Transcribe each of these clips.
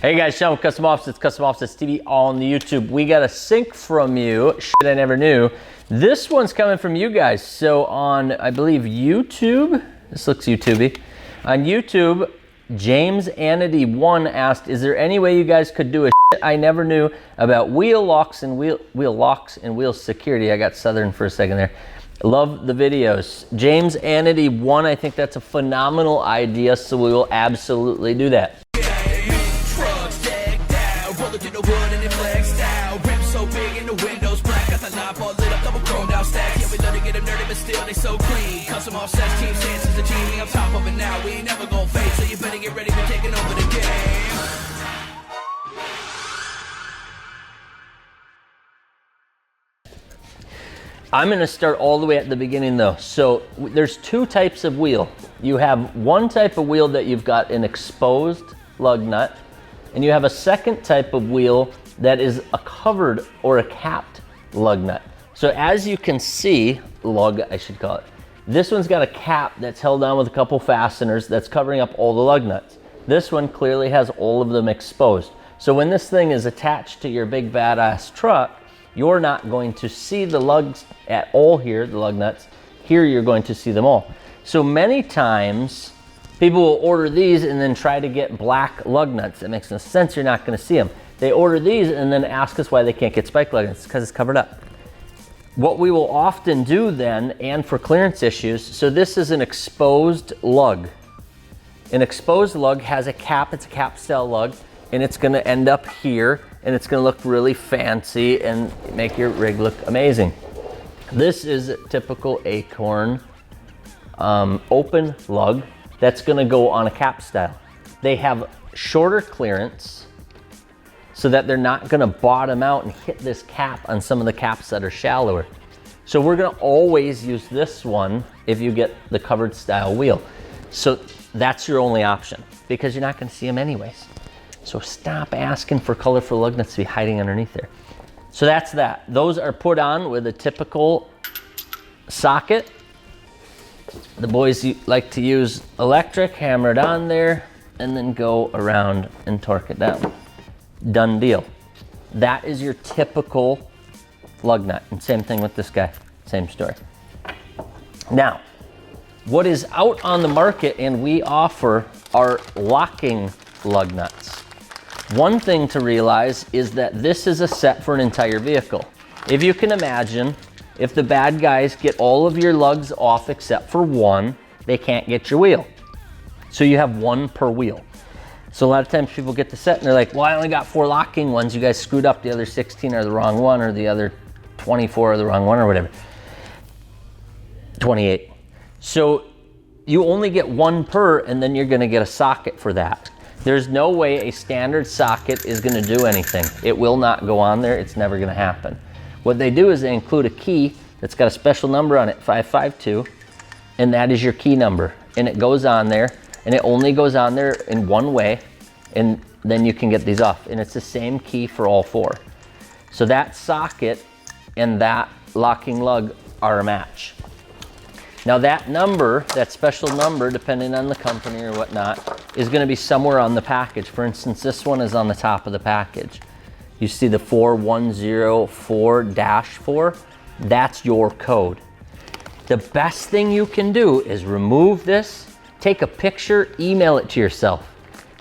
Hey guys, Shawn with Custom Offsets TV on the YouTube. We got a sync from you, shit I never knew. This one's coming from you guys. So on, I believe YouTube, this looks YouTubey. On YouTube, James Anity 1 asked, is there any way you guys could do a shit I never knew about wheel locks and wheel security? I got Southern for a second there. Love the videos. James Anity 1, I think that's a phenomenal idea, so we will absolutely do that. So clean, custom offsets, team stance is the team. We on top of it now, we ain't never gonna fade. So you better get ready for taking over the game. I'm gonna start all the way at the beginning though. So there's two types of wheel. You have one type of wheel that you've got an exposed lug nut, and you have a second type of wheel that is a covered or a capped lug nut. So as you can see, lug I should call it, this one's got a cap that's held down with a couple fasteners that's covering up all the lug nuts. This one clearly has all of them exposed. So when this thing is attached to your big badass truck, you're not going to see the lugs at all here, the lug nuts. Here you're going to see them all. So many times people will order these and then try to get black lug nuts. That makes no sense, you're not gonna see them. They order these and then ask us why they can't get spike lug nuts. It's because it's covered up. What we will often do then, and for clearance issues, so this is an exposed lug. An exposed lug has a cap, it's a cap style lug, and it's gonna end up here, and it's gonna look really fancy and make your rig look amazing. This is a typical Acorn open lug that's gonna go on a cap style. They have shorter clearance, so that they're not gonna bottom out and hit this cap on some of the caps that are shallower. So we're gonna always use this one if you get the covered style wheel. So that's your only option because you're not gonna see them anyways. So stop asking for colorful lug nuts to be hiding underneath there. So that's that. Those are put on with a typical socket. The boys like to use electric, hammer it on there, and then go around and torque it down. Done deal. That is your typical lug nut. And same thing with this guy, same story. Now, what is out on the market and we offer are locking lug nuts. One thing to realize is that this is a set for an entire vehicle. If you can imagine, if the bad guys get all of your lugs off except for one, they can't get your wheel. So you have one per wheel. So a lot of times people get the set and they're like, well, I only got 4 locking ones. You guys screwed up. The other 16 are the wrong one, or the other 24 are the wrong one, or whatever. 28. So you only get one per, and then you're gonna get a socket for that. There's no way a standard socket is gonna do anything. It will not go on there. It's never gonna happen. What they do is they include a key that's got a special number on it, 552, and that is your key number. And it goes on there, and it only goes on there in one way, and then you can get these off. And it's the same key for all 4. So that socket and that locking lug are a match. Now that number, that special number, depending on the company or whatnot, is gonna be somewhere on the package. For instance, this one is on the top of the package. You see the 4104-4, that's your code. The best thing you can do is remove this, take a picture, email it to yourself.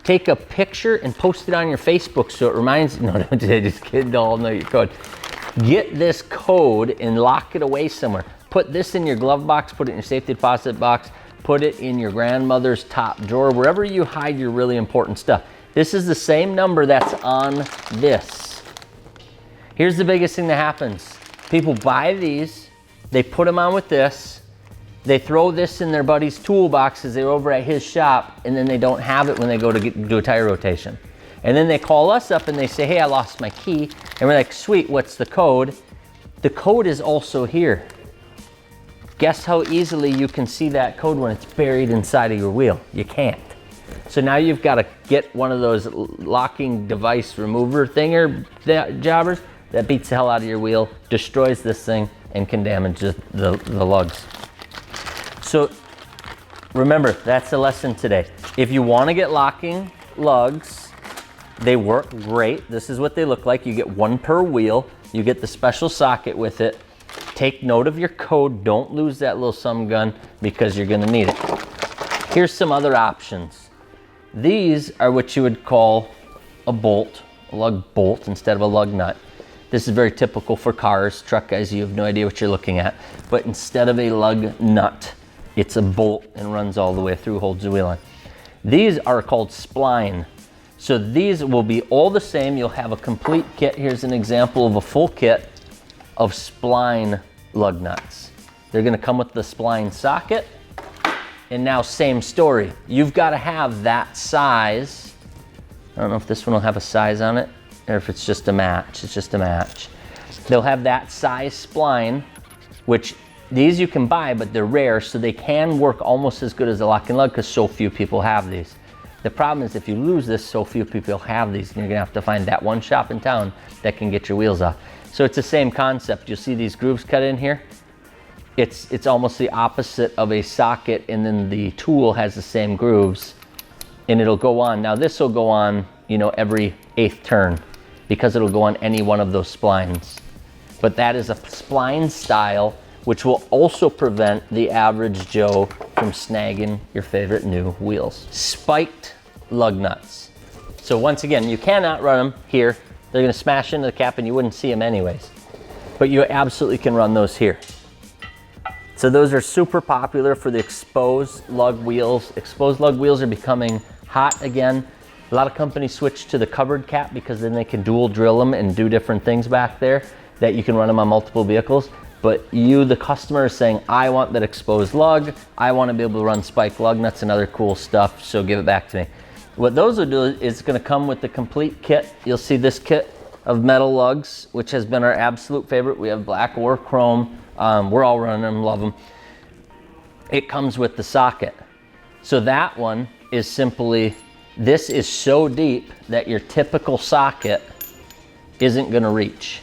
Take a picture and post it on your Facebook so it reminds you, no, don't just kidding, don't know your code. Get this code and lock it away somewhere. Put this in your glove box, put it in your safety deposit box, put it in your grandmother's top drawer, wherever you hide your really important stuff. This is the same number that's on this. Here's the biggest thing that happens. People buy these, they put them on with this, they throw this in their buddy's toolbox as they're over at his shop, and then they don't have it when they go to do a tire rotation. And then they call us up and they say, hey, I lost my key. And we're like, sweet, what's the code? The code is also here. Guess how easily you can see that code when it's buried inside of your wheel? You can't. So now you've got to get one of those locking device remover jobbers that beats the hell out of your wheel, destroys this thing, and can damage the lugs. So remember, that's the lesson today. If you want to get locking lugs, They work great. This is what they look like. You get one per wheel. You get the special socket with it. Take note of your code. Don't lose that little sum gun because you're gonna need it. Here's some other options. These are what you would call a bolt, a lug bolt instead of a lug nut. This is very typical for cars, truck guys, you have no idea what you're looking at. But instead of a lug nut, it's a bolt and runs all the way through, holds the wheel on. These are called spline. So these will be all the same. You'll have a complete kit. Here's an example of a full kit of spline lug nuts. They're gonna come with the spline socket. And now same story. You've gotta have that size. I don't know if this one will have a size on it or if it's just a match. It's just a match. They'll have that size spline, which these you can buy, but they're rare, so they can work almost as good as a lock and lug because so few people have these. The problem is if you lose this, so few people have these, and you're gonna have to find that one shop in town that can get your wheels off. So it's the same concept. You'll see these grooves cut in here. It's almost the opposite of a socket, and then the tool has the same grooves, and it'll go on. Now this will go on, you know, every 8th turn because it'll go on any one of those splines. But that is a spline style, which will also prevent the average Joe from snagging your favorite new wheels. Spiked lug nuts. So once again, you cannot run them here. They're gonna smash into the cap and you wouldn't see them anyways. But you absolutely can run those here. So those are super popular for the exposed lug wheels. Exposed lug wheels are becoming hot again. A lot of companies switch to the covered cap because then they can dual drill them and do different things back there that you can run them on multiple vehicles. But you, the customer, is saying, I want that exposed lug. I want to be able to run spike lug nuts and other cool stuff, so give it back to me. What those will do is going to come with the complete kit. You'll see this kit of metal lugs, which has been our absolute favorite. We have black or chrome. We're all running them, love them. It comes with the socket. So that one is simply, this is so deep that your typical socket isn't going to reach.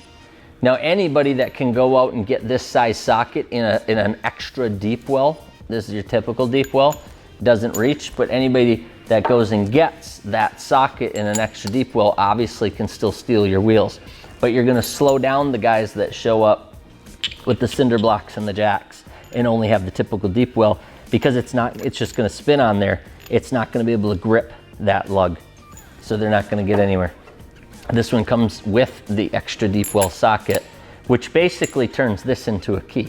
Now anybody that can go out and get this size socket in an extra deep well, this is your typical deep well, doesn't reach, but anybody that goes and gets that socket in an extra deep well obviously can still steal your wheels. But you're gonna slow down the guys that show up with the cinder blocks and the jacks and only have the typical deep well, because it's just gonna spin on there. It's not gonna be able to grip that lug. So they're not gonna get anywhere. This one comes with the extra deep well socket, which basically turns this into a key.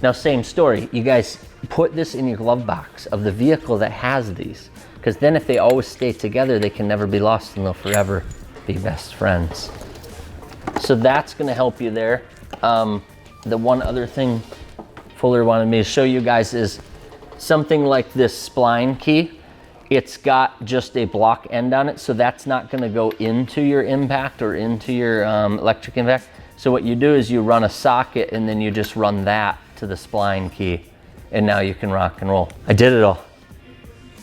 Now, same story. You guys put this in your glove box of the vehicle that has these, because then if they always stay together, they can never be lost and they'll forever be best friends. So that's gonna help you there. The one other thing Fuller wanted me to show you guys is something like this spline key. It's got just a block end on it, so that's not gonna go into your impact or into your electric impact. So what you do is you run a socket and then you just run that to the spline key, and now you can rock and roll. I did it all.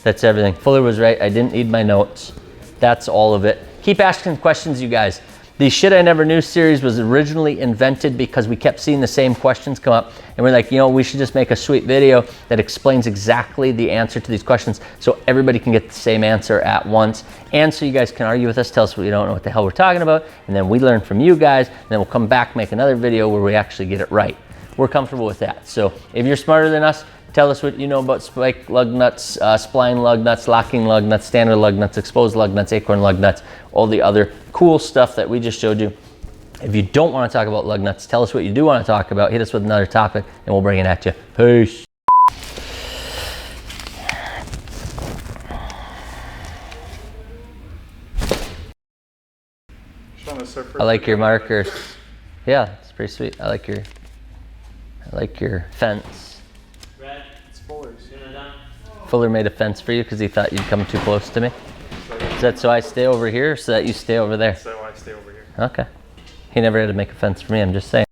That's everything. Fuller was right, I didn't need my notes. That's all of it. Keep asking questions, you guys. The Shit I Never Knew series was originally invented because we kept seeing the same questions come up, and we're like, you know, we should just make a sweet video that explains exactly the answer to these questions so everybody can get the same answer at once, and so you guys can argue with us, tell us we don't know what the hell we're talking about, and then we learn from you guys, and then we'll come back, make another video where we actually get it right. We're comfortable with that. So if you're smarter than us, tell us what you know about spike lug nuts, spline lug nuts, locking lug nuts, standard lug nuts, exposed lug nuts, acorn lug nuts, all the other cool stuff that we just showed you. If you don't want to talk about lug nuts, tell us what you do want to talk about. Hit us with another topic and we'll bring it at you. Peace. I like your markers. Yeah, it's pretty sweet. I like your fence. Red. It's Fuller's. Fuller made a fence for you because he thought you'd come too close to me. Is that so I stay over here or so that you stay over there? So I stay over here. Okay. He never had to make a fence for me, I'm just saying.